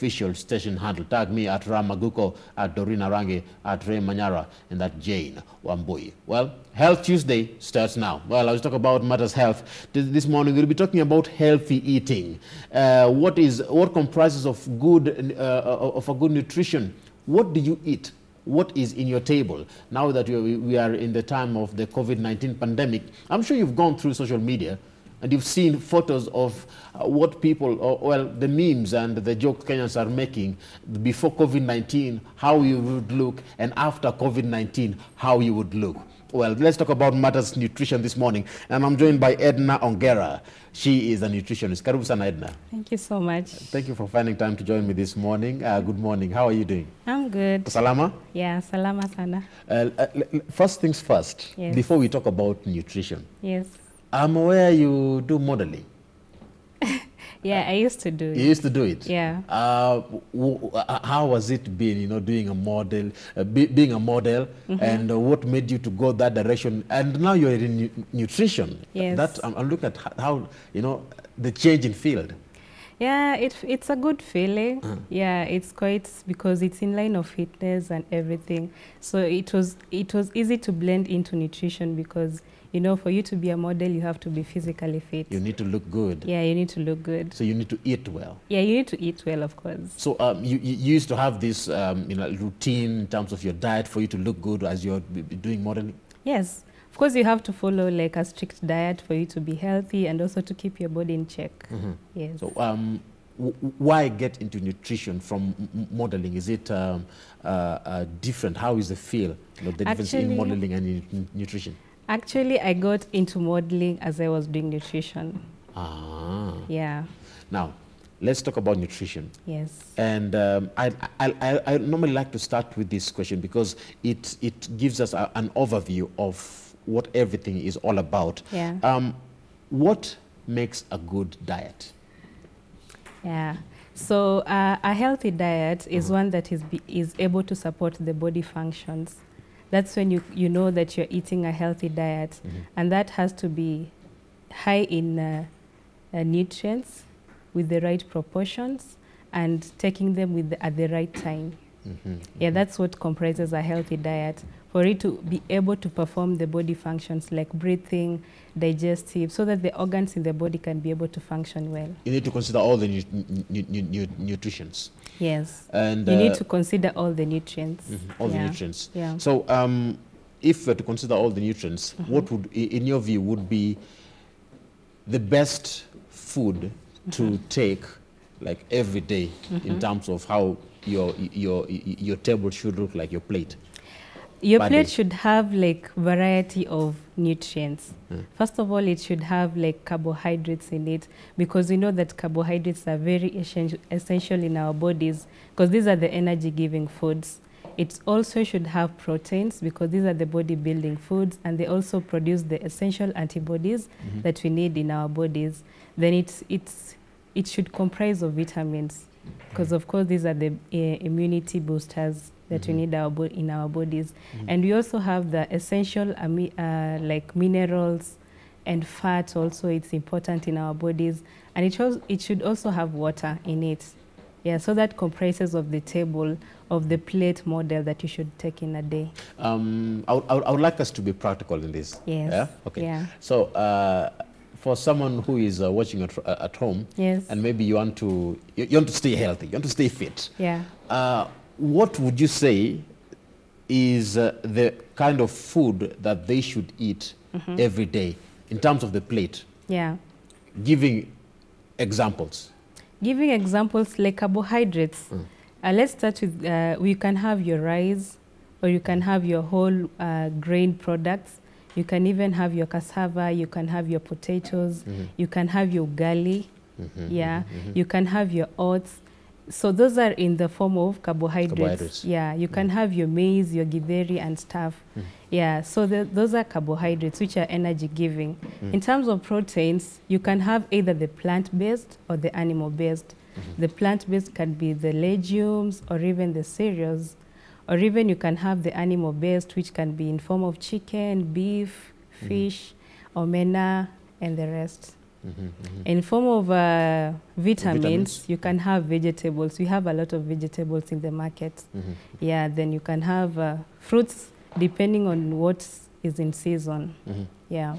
official station handle. Tag me at Ramaguko, at Dorina Range, at Ray Manyara, and at Jane Wambui. Well, Health Tuesday starts now. Well, I was talking about matters health. This morning we'll be talking about healthy eating. What comprises of a good nutrition? What do you eat? What is in your table? Now that we are in the time of the COVID-19 pandemic, I'm sure you've gone through social media and you've seen photos of what people, well, the memes and the jokes Kenyans are making before COVID-19, how you would look, and after COVID-19, how you would look. Well, let's talk about matters nutrition this morning. And I'm joined by Edna Ongera. She is a nutritionist. Karibu sana, Edna. Thank you so much. Thank you for finding time to join me this morning. Good morning. How are you doing? I'm good. Salama? Yeah, salama sana. First things first, Yes. before we talk about nutrition. Yes. I'm aware you do modeling. Yeah, I used to do it. You used to do it? Yeah. How was it been, doing a model, being a model, and what made you to go that direction? And now you're in nutrition. Yes. I'm looking at how, the change in field. Yeah, it's a good feeling. Yeah, it's quite, because it's in line of fitness and everything. So it was easy to blend into nutrition because, for you to be a model, you have to be physically fit. You need to look good. Yeah, you need to look good. So you need to eat well. Yeah, you need to eat well, of course. So you used to have this routine in terms of your diet for you to look good as you're doing modeling? Yes. Of course, you have to follow like a strict diet for you to be healthy and also to keep your body in check. Yes. So why get into nutrition from modeling? Is it different? How is the feel? The difference in modeling and in nutrition? Actually, I got into modeling as I was doing nutrition. Ah. Yeah. Now, let's talk about nutrition. Yes. And I normally like to start with this question because it gives us an overview of what everything is all about. Yeah. What makes a good diet? Yeah. So a healthy diet is one that is able to support the body functions. That's when you know that you're eating a healthy diet. And that has to be high in nutrients with the right proportions and taking them at the right time. Yeah, that's what comprises a healthy diet. For it to be able to perform the body functions like breathing, digestive, so that the organs in the body can be able to function well. You need to consider all the nutrients. Yes. And you need to consider all the nutrients. All the nutrients. Yeah. So if we're to consider all the nutrients, what would, in your view, would be the best food to take like every day in terms of how your table should look like, your plate? Your plate should have like variety of nutrients. First of all, it should have like carbohydrates in it because we know that carbohydrates are very essential in our bodies because these are the energy giving foods. It also should have proteins because these are the body building foods and they also produce the essential antibodies that we need in our bodies. Then it should comprise of vitamins because of course these are the immunity boosters that we need in our bodies. And we also have the essential like minerals and fat also. It's important in our bodies. And it should also have water in it. Yeah, so that comprises of the table of the plate model that you should take in a day. I would like us to be practical in this. Yes. Yeah? Okay. Yeah. So for someone who is watching at home, yes, and maybe you want to stay healthy, you want to stay fit. Yeah. What would you say is the kind of food that they should eat every day in terms of the plate? Yeah. Giving examples. Giving examples like carbohydrates. Let's start with, you can have your rice or you can have your whole grain products. You can even have your cassava, you can have your potatoes, you can have your ugali, you can have your oats. So those are in the form of carbohydrates. Yeah, you can have your maize, your githeri and stuff. Yeah, so those are carbohydrates which are energy giving. In terms of proteins, you can have either the plant-based or the animal-based. The plant-based can be the legumes or even the cereals. Or even you can have the animal-based, which can be in form of chicken, beef, fish, omena, and the rest. In form of vitamins, you can have vegetables. We have a lot of vegetables in the market. Yeah, then you can have fruits depending on what is in season. Yeah.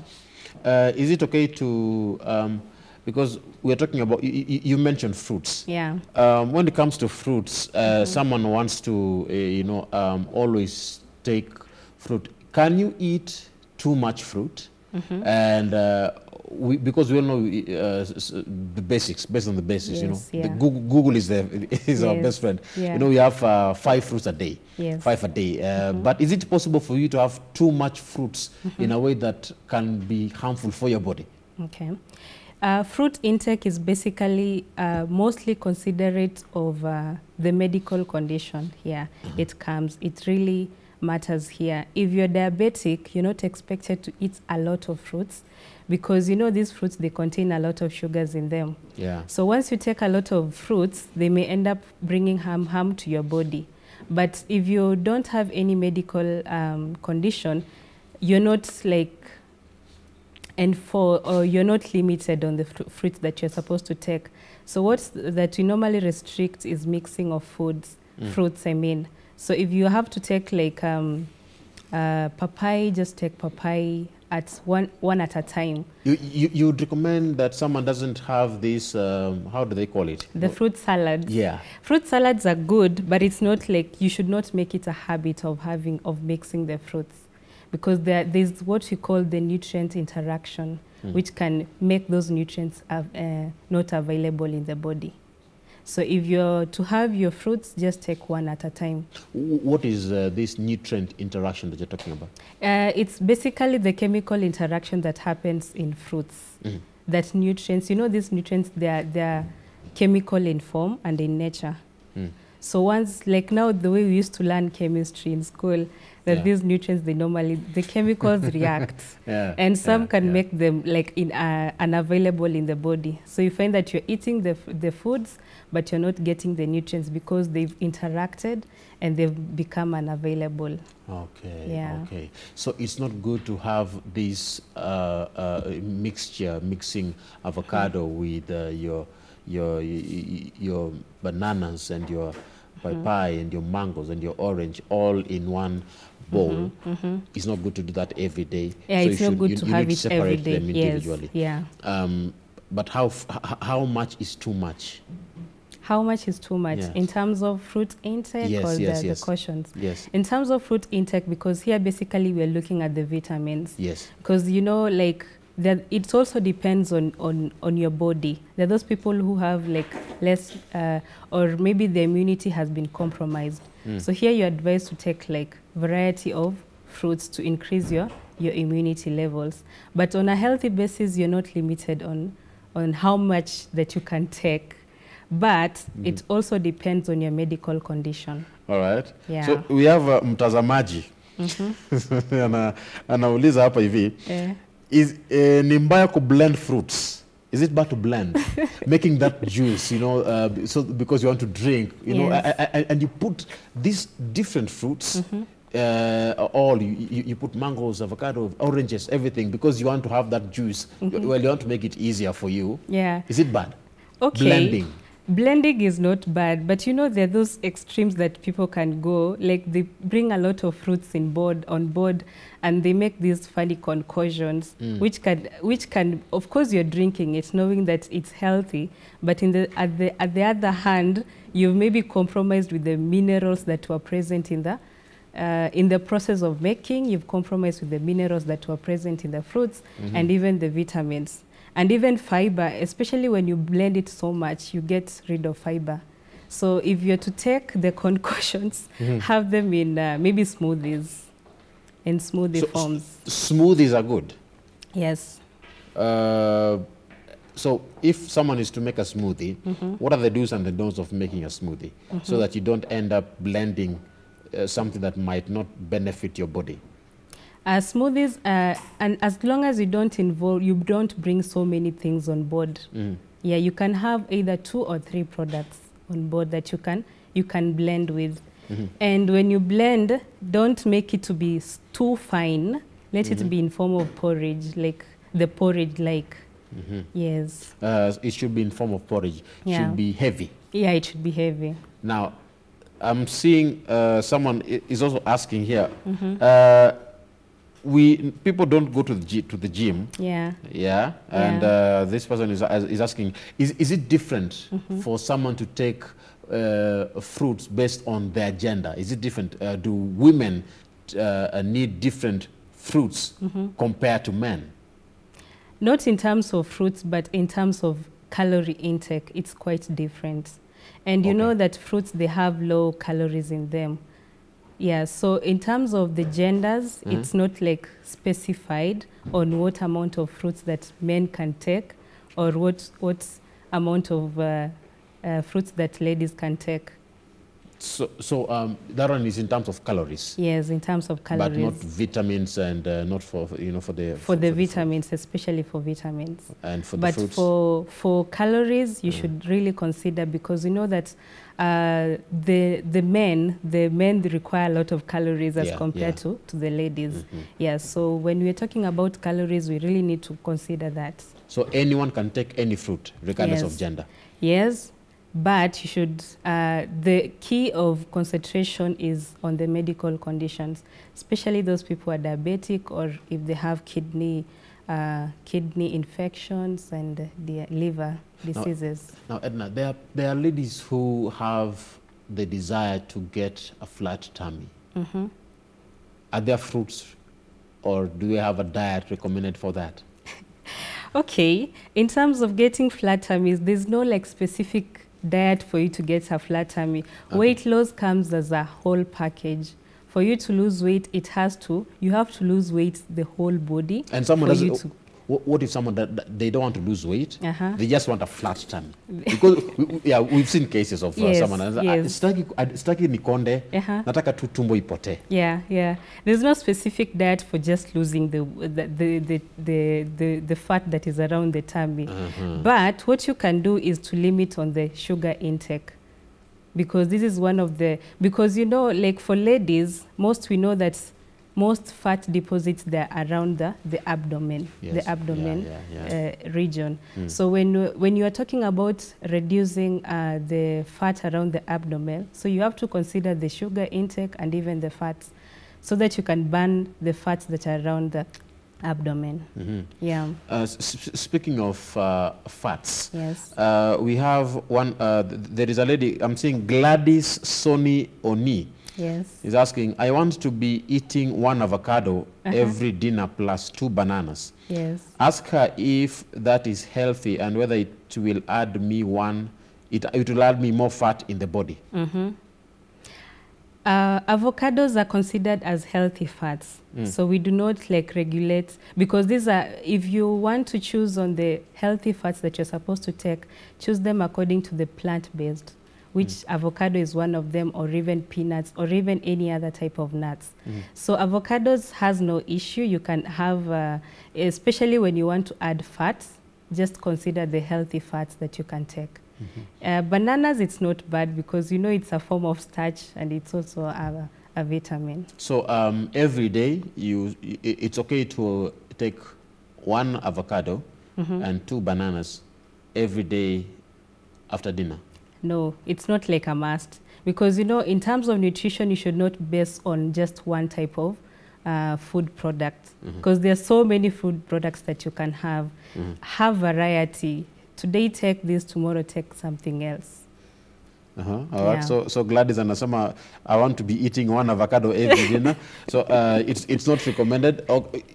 Is it okay to, because we're talking about, you mentioned fruits. Yeah. When it comes to fruits, someone wants to, always take fruit. Can you eat too much fruit? And because we all know the basics, based on the basics, Yes, the Google is our best friend. Yeah. We have 5 fruits a day, Yes. 5 a day. But is it possible for you to have too much fruits in a way that can be harmful for your body? Okay. Fruit intake is basically mostly considerate of the medical condition here. It really matters here. If you're diabetic, you're not expected to eat a lot of fruits because these fruits, they contain a lot of sugars in them. Yeah. So once you take a lot of fruits, they may end up bringing harm to your body. But if you don't have any medical condition, you're not you're not limited on the fruits that you're supposed to take. So that we normally restrict is mixing of fruits, I mean. So if you have to take papaya, just take papaya at one at a time. You would recommend that someone doesn't have this, how do they call it? The fruit salads. Yeah. Fruit salads are good, but it's not you should not make it a habit of mixing the fruits, because there's what we call the nutrient interaction, which can make those nutrients not available in the body. So if you're to have your fruits, just take one at a time. What is this nutrient interaction that you're talking about? It's basically the chemical interaction that happens in fruits. That nutrients, these nutrients, they're chemical in form and in nature. So once, now the way we used to learn chemistry in school, that these nutrients, the chemicals react. And some can make them unavailable in the body. So you find that you're eating the foods, but you're not getting the nutrients because they've interacted and they've become unavailable. Okay. Yeah. Okay. So it's not good to have this mixing avocado with your bananas and your papaya and your mangoes and your orange all in one bowl. It's not good to do that every day. Yeah, so it's not good to have it every day. Them individually. Yes. Yeah. But how much is too much? How much is too much in terms of fruit intake or the cautions? Yes. In terms of fruit intake, because here basically we're looking at the vitamins. Yes. Because it also depends on your body. There are those people who have less, or maybe the immunity has been compromised. So here you're advised to take variety of fruits to increase your immunity levels. But on a healthy basis, you're not limited on how much that you can take. But it also depends on your medical condition. All right. Yeah. So we have mtazamaji. Anauliza hapa hivi. Ni mbaya ku blend fruits. Is it bad to blend? Making that juice, so because you want to drink, and you put these different fruits, you put mangoes, avocado, oranges, everything, because you want to have that juice. Well, you want to make it easier for you. Yeah. Is it bad? Okay. Blending. Blending is not bad, but there are those extremes that people can go. They bring a lot of fruits on board, and they make these funny concoctions, which can, of course, you're drinking it, knowing that it's healthy, but at the other hand, you've maybe compromised with the minerals that were present in the process of making. You've compromised with the minerals that were present in the fruits, and even the vitamins. And even fiber, especially when you blend it so much, you get rid of fiber. So if you're to take the concoctions, have them in maybe smoothies, in smoothie forms. Smoothies are good? Yes. So if someone is to make a smoothie, what are the do's and the don'ts of making a smoothie so that you don't end up blending something that might not benefit your body? Smoothies, and as long as you don't bring so many things on board. Yeah, you can have either 2 or 3 products on board that you can blend with. And when you blend, don't make it to be too fine. Let it be in form of porridge, like the porridge Yes. It should be in form of porridge. Yeah. Should be heavy. Yeah, it should be heavy. Now, I'm seeing someone is also asking here. People don't go to the gym. Yeah. Yeah. And this person is asking, is it different for someone to take fruits based on their gender? Is it different? Do women need different fruits compared to men? Not in terms of fruits, but in terms of calorie intake, it's quite different. And you know that fruits, they have low calories in them. Yeah, so in terms of the genders, it's not like specified on what amount of fruits that men can take or what amount of fruits that ladies can take. So that one is in terms of calories. Yes, in terms of calories. But not vitamins and not for for the vitamins, especially for vitamins. And for the fruits. But for calories, you should really consider, because you know that the men require a lot of calories as compared to the ladies. Yeah, so when we're talking about calories, we really need to consider that. So anyone can take any fruit regardless of gender. Yes. But you should, the key of concentration is on the medical conditions, especially those people who are diabetic or if they have kidney infections and their liver diseases. Now, Edna, there are ladies who have the desire to get a flat tummy. Are there fruits or do we have a diet recommended for that? Okay, in terms of getting flat tummies, there's no like specific diet for you to get a flat tummy. Weight loss comes as a whole package. For you to lose weight, you have to lose weight the whole body. And someone doesn't. What if someone that they don't want to lose weight? They just want a flat tummy? Because we've seen cases of someone. Sitaki nikonde, nataka tu tumbo ipote. Yeah. There's no specific diet for just losing the fat that is around the tummy. But what you can do is to limit on the sugar intake. Because this is one of the, because you know, like for ladies, we know that most fat deposits there around the abdomen, region. So when you are talking about reducing the fat around the abdomen, so you have to consider the sugar intake and even the fats, so that you can burn the fats that are around the abdomen. Yeah. Speaking of fats, yes. We have one. There is a lady. I'm seeing Gladys Soni Oni. Yes. He's asking, I want to be eating 1 avocado every dinner plus 2 bananas. Yes. Ask her if that is healthy and whether it will add me it will add me more fat in the body. Avocados are considered as healthy fats. So we do not like regulate, because these are, if you want to choose on the healthy fats that you're supposed to take, choose them according to the plant-based, which avocado is one of them, or even peanuts, or even any other type of nuts. So avocados has no issue. You can have, especially when you want to add fats, just consider the healthy fats that you can take. Bananas, it's not bad because you know it's a form of starch and it's also a vitamin. So every day it's okay to take 1 avocado and 2 bananas every day after dinner? No, it's not like a must, because you know, in terms of nutrition, you should not base on just one type of food product, because there are so many food products that you can have. Have variety. Today take this, tomorrow take something else. All right. So Gladys anasema, I want to be eating 1 avocado every dinner. So it's not recommended.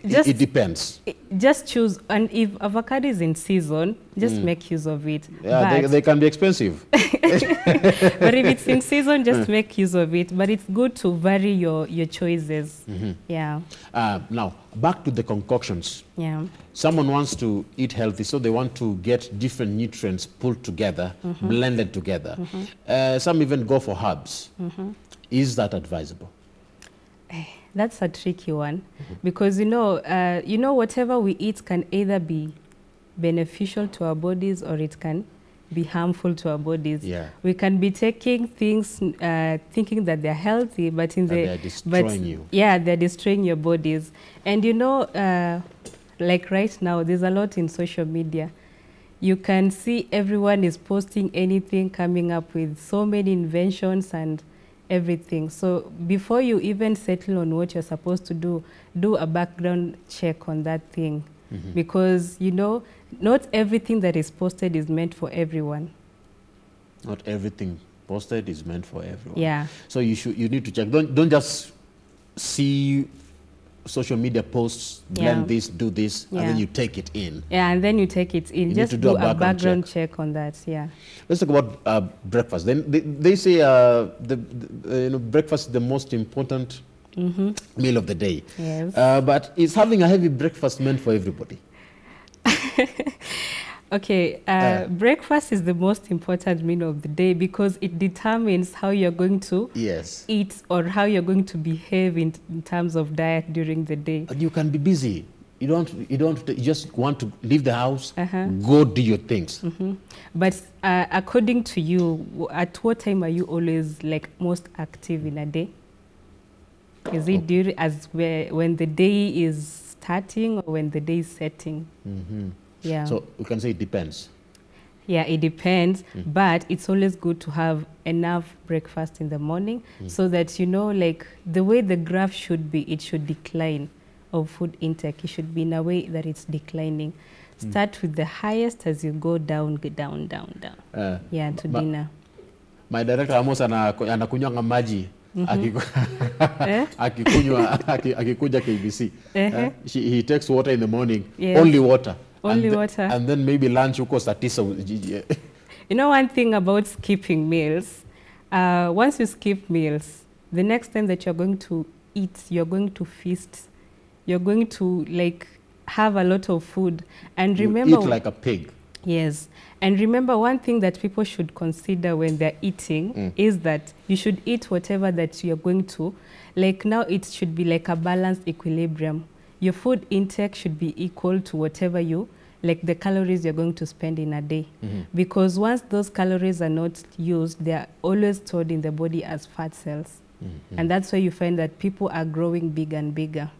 It depends. Just choose, and if avocado is in season, just make use of it. Yeah, they can be expensive. But if it's in season, just make use of it. But it's good to vary your choices. Yeah. Now, back to the concoctions. Yeah. Someone wants to eat healthy, so they want to get different nutrients pulled together, blended together. Some even go for herbs. Is that advisable? That's a tricky one, because you know whatever we eat can either be beneficial to our bodies or it can be harmful to our bodies. Yeah. We can be taking things thinking that they're healthy, but they're destroying you. Yeah, they're destroying your bodies. And you know, like right now, there's a lot in social media. You can see everyone is posting anything, coming up with so many inventions and everything. So before you even settle on what you're supposed to do a background check on that thing. Because, you know, not everything that is posted is meant for everyone. Not everything posted is meant for everyone. Yeah. So you need to check. Don't just see social media posts, blend this, do this, and then you take it in. Yeah, and then you take it in. You just do a background check on that. Yeah. Let's talk about breakfast. Then they say breakfast is the most important meal of the day. Yes. But is having a heavy breakfast meant for everybody? Okay, breakfast is the most important meal of the day because it determines how you're going to eat or how you're going to behave in terms of diet during the day. You can be busy. You just want to leave the house, go do your things. But according to you, at what time are you always like most active in a day? Is it during when the day is starting or when the day is setting? Yeah. So we can say it depends. Yeah, it depends, but it's always good to have enough breakfast in the morning so that, you know, like the way the graph should be, it should decline of food intake. It should be in a way that it's declining. Start with the highest as you go down, down. Yeah, to dinner. My director Amos anakunywa maji akikuja KBC. He takes water in the morning, only water. Only water. And then maybe lunch uko saa 9. You know one thing about skipping meals, once you skip meals, the next time that you're going to eat, you're going to feast, you're going to like have a lot of food. And remember, you eat like a pig. Yes. And remember, one thing that people should consider when they're eating is that you should eat whatever that you're going to. Like now it should be like a balanced equilibrium. Your food intake should be equal to whatever like the calories you're going to spend in a day. Because once those calories are not used, they are always stored in the body as fat cells. And that's why you find that people are growing bigger and bigger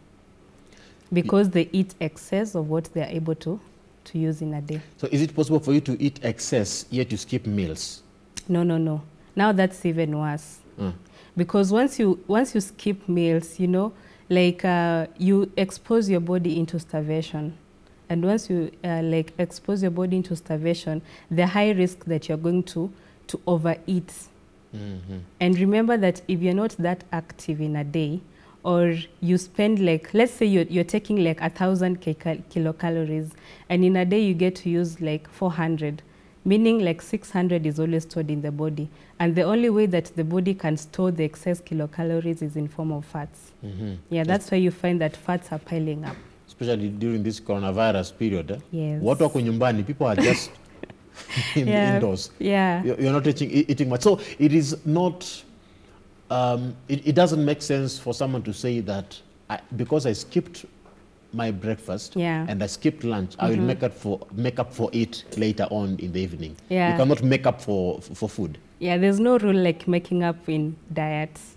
because they eat excess of what they are able to use in a day. So is it possible for you to eat excess yet you skip meals? No. Now that's even worse. Because once you skip meals, you know, like you expose your body into starvation. And once you like expose your body into starvation, the high risk that you're going to overeat. And remember that if you're not that active in a day, or you spend like, let's say you're taking like 1,000 kilocalories, and in a day you get to use like 400, meaning like 600 is always stored in the body. And the only way that the body can store the excess kilocalories is in form of fats. Yeah, that's why you find that fats are piling up. Especially during this coronavirus period. Yes. Watu wako nyumbani, people are just indoors. Yeah. You're not eating much. So it is not, it doesn't make sense for someone to say that because I skipped my breakfast and I skipped lunch, I will make up for it later on in the evening. You cannot make up for food. Yeah, there's no rule like making up in diets.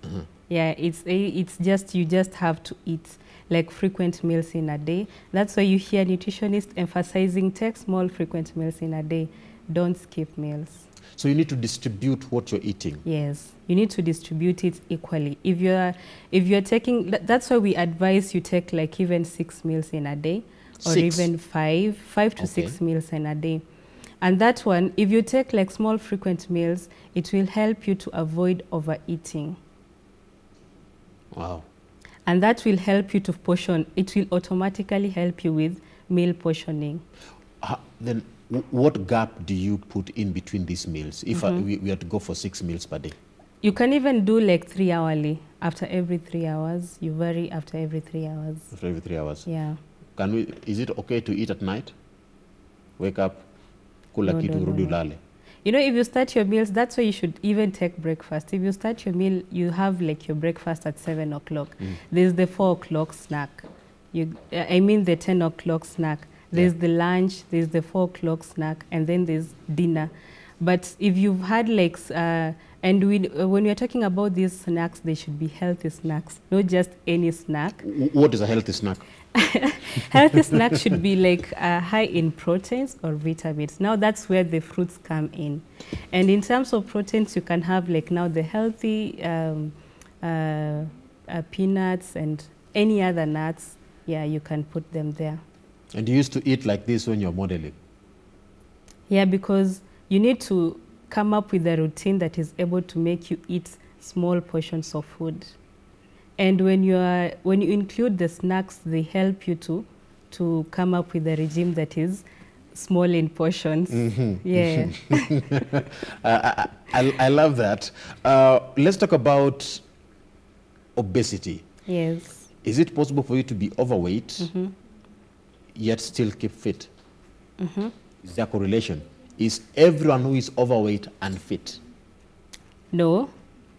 Yeah, it's just, you just have to eat like frequent meals in a day. That's why you hear nutritionists emphasizing take small frequent meals in a day. Don't skip meals. So you need to distribute what you're eating. Yes, you need to distribute it equally. If you're taking, that's why we advise you take like even 6 meals in a day, or even five to 6 meals in a day. And that one, if you take like small frequent meals, it will help you to avoid overeating. Wow. And that will help you to portion. It will automatically help you with meal portioning. Then what gap do you put in between these meals if we are to go for 6 meals per day? You can even do like 3 hourly. After every 3 hours, you vary after every 3 hours. After every 3 hours? Yeah. Is it okay to eat at night? Wake up, kula kitu, rudi ulale. You know, if you start your meals, that's why you should even take breakfast. If you start your meal, you have like your breakfast at 7 o'clock. There's the 4 o'clock snack. I mean the 10 o'clock snack. There's the lunch, there's the 4 o'clock snack, and then there's dinner. But if you've had like And when we're talking about these snacks, they should be healthy snacks, not just any snack. What is a healthy snack? Healthy snacks should be like high in proteins or vitamins. Now that's where the fruits come in. And in terms of proteins, you can have like now the healthy peanuts and any other nuts. Yeah, you can put them there. And you used to eat like this when you're modeling? Yeah, because you need to come up with a routine that is able to make you eat small portions of food. And when you include the snacks, they help you to come up with a regime that is small in portions. Yeah. I love that. Let's talk about obesity. Yes. Is it possible for you to be overweight yet still keep fit? Is there a correlation? Is everyone who is overweight unfit? No,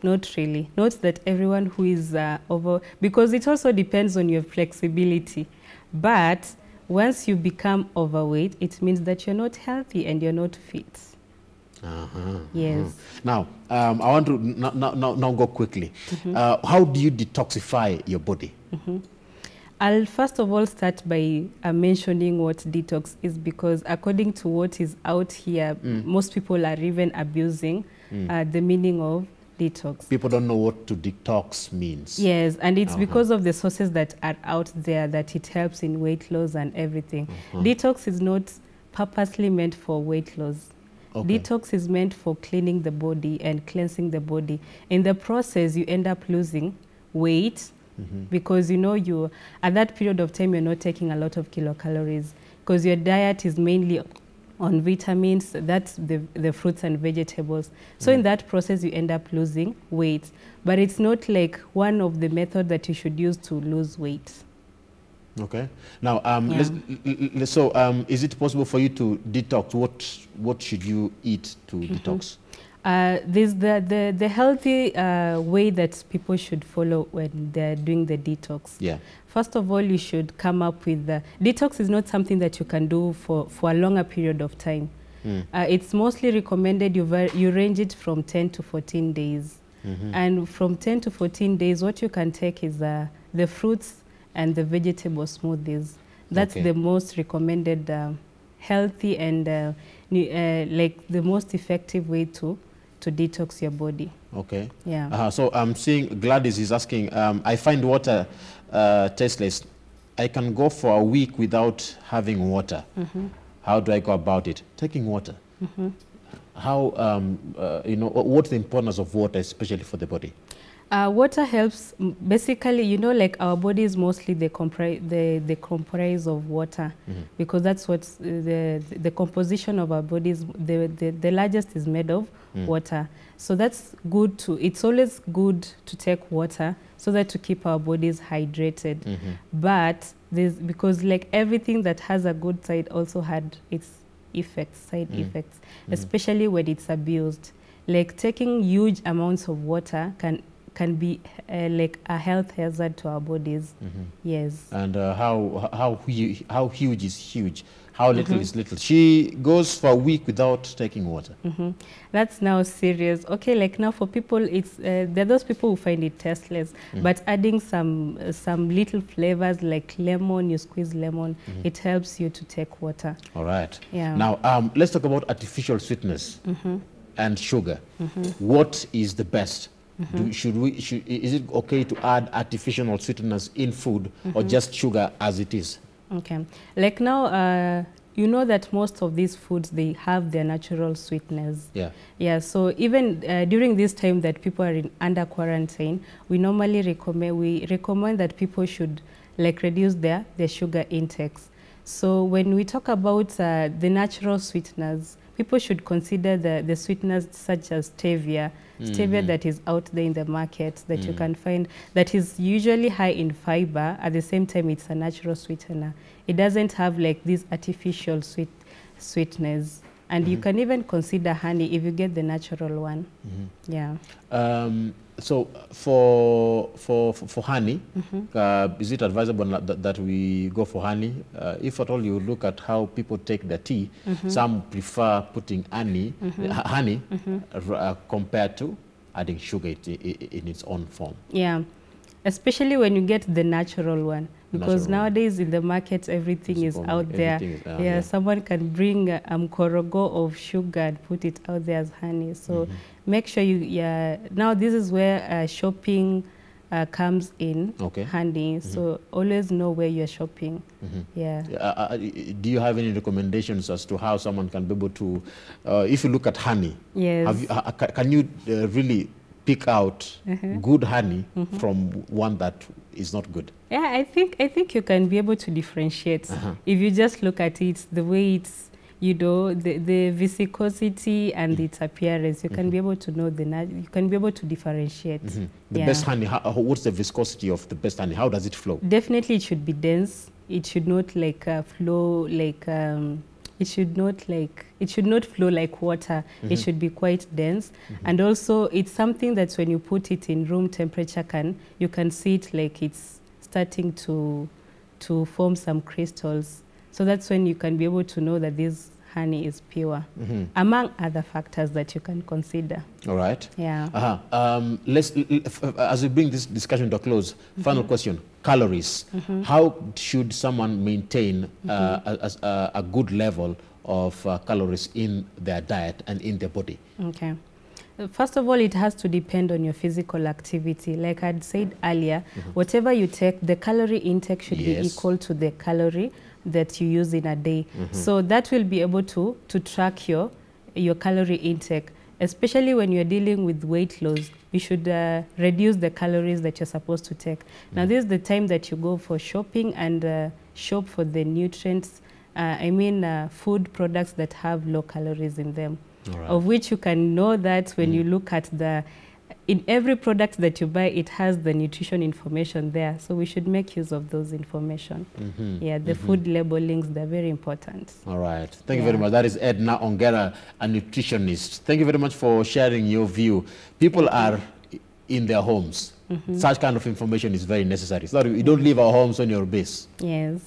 not really. Not that everyone who is because it also depends on your flexibility. But once you become overweight, it means that you're not healthy and you're not fit. Yes. Now, I want to now go quickly. How do you detoxify your body? I'll first of all start by mentioning what detox is, because according to what is out here, most people are even abusing the meaning of detox. People don't know what to detox means. Yes, and it's because of the sources that are out there that it helps in weight loss and everything. Detox is not purposely meant for weight loss. Detox is meant for cleaning the body and cleansing the body. In the process, you end up losing weight, because you at that period of time you're not taking a lot of kilocalories, because your diet is mainly on vitamins, that's the fruits and vegetables. So in that process you end up losing weight, but it's not like one of the methods that you should use to lose weight. Okay. Now, is it possible for you to detox? What should you eat to detox? There's the healthy way that people should follow when they're doing the detox. Yeah. First of all, you should come up with detox is not something that you can do for a longer period of time. It's mostly recommended you range it from 10 to 14 days. And from 10 to 14 days, what you can take is the fruits and the vegetable smoothies. That's the most recommended healthy and like the most effective way to detox your body. Okay. Yeah. So I'm seeing Gladys is asking, I find water tasteless. I can go for a week without having water. How do I go about it? Taking water. How, what's the importance of water, especially for the body? Water helps, basically, like our bodies mostly they comprise of water, because that's what the composition of our bodies, the largest is made of water. So that's good it's always good to take water so that to keep our bodies hydrated. But because like everything that has a good side also had its side effects, especially when it's abused. Like taking huge amounts of water can be like a health hazard to our bodies. Yes. And how huge is huge? How little is little? She goes for a week without taking water. That's now serious. Okay, like now for people, it's there are those people who find it tasteless, but adding some little flavors like lemon, you squeeze lemon, it helps you to take water. All right. Yeah. Now let's talk about artificial sweetness and sugar. What is the best? Is it okay to add artificial sweeteners in food or just sugar as it is? Okay. Like now, you know that most of these foods, they have their natural sweeteners. Yeah. Yeah, so even during this time that people are under quarantine, we normally recommend that people should like reduce their sugar intakes. So when we talk about the natural sweeteners, people should consider the sweeteners such as stevia, that is out there in the market that you can find, that is usually high in fiber. At the same time, it's a natural sweetener. It doesn't have like these artificial sweetness. And you can even consider honey if you get the natural one. Yeah. So for honey, is it advisable that we go for honey? If at all you look at how people take their tea, some prefer putting honey compared to adding sugar in its own form. Yeah, especially when you get the natural one. Because nowadays in the market, everything is out there. Yeah, someone can bring korogo of sugar and put it out there as honey. So make sure now this is where shopping comes in handy. So always know where you're shopping. Do you have any recommendations as to how someone can be able to, if you look at honey, can you really pick out good honey from one that is not good? Yeah, I think you can be able to differentiate. If you just look at it, the way it's, the viscosity and its appearance, you can be able to know you can be able to differentiate. The best honey, what's the viscosity of the best honey? How does it flow? Definitely it should be dense. It should not flow like it should not flow like water. It should be quite dense. And also it's something that when you put it in room temperature, you can see it like it's starting to form some crystals. So that's when you can be able to know that this honey is pure, among other factors that you can consider. All right. Yeah. As we bring this discussion to a close, final question: calories. How should someone maintain a good level of calories in their diet and in their body? Okay. First of all, it has to depend on your physical activity. Like I'd said earlier, whatever you take, the calorie intake should be equal to the calorie that you use in a day. So that will be able to track your calorie intake. Especially when you're dealing with weight loss, you should reduce the calories that you're supposed to take. Now, this is the time that you go for shopping and shop for the nutrients, food products that have low calories in them. Of which you can know that when you look at in every product that you buy, it has the nutrition information there. So we should make use of those information. Yeah, the food labelings, they're very important. All right. Thank you very much. That is Edna Ongera, a nutritionist. Thank you very much for sharing your view. People are in their homes. Such kind of information is very necessary. So that we don't leave our homes on your base. Yes.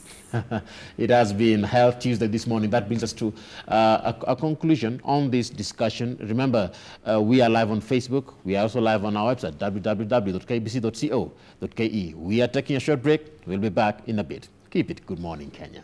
It has been Health Tuesday this morning. That brings us to a conclusion on this discussion. Remember, we are live on Facebook. We are also live on our website, www.kbc.co.ke. We are taking a short break. We'll be back in a bit. Keep it. Good morning, Kenya.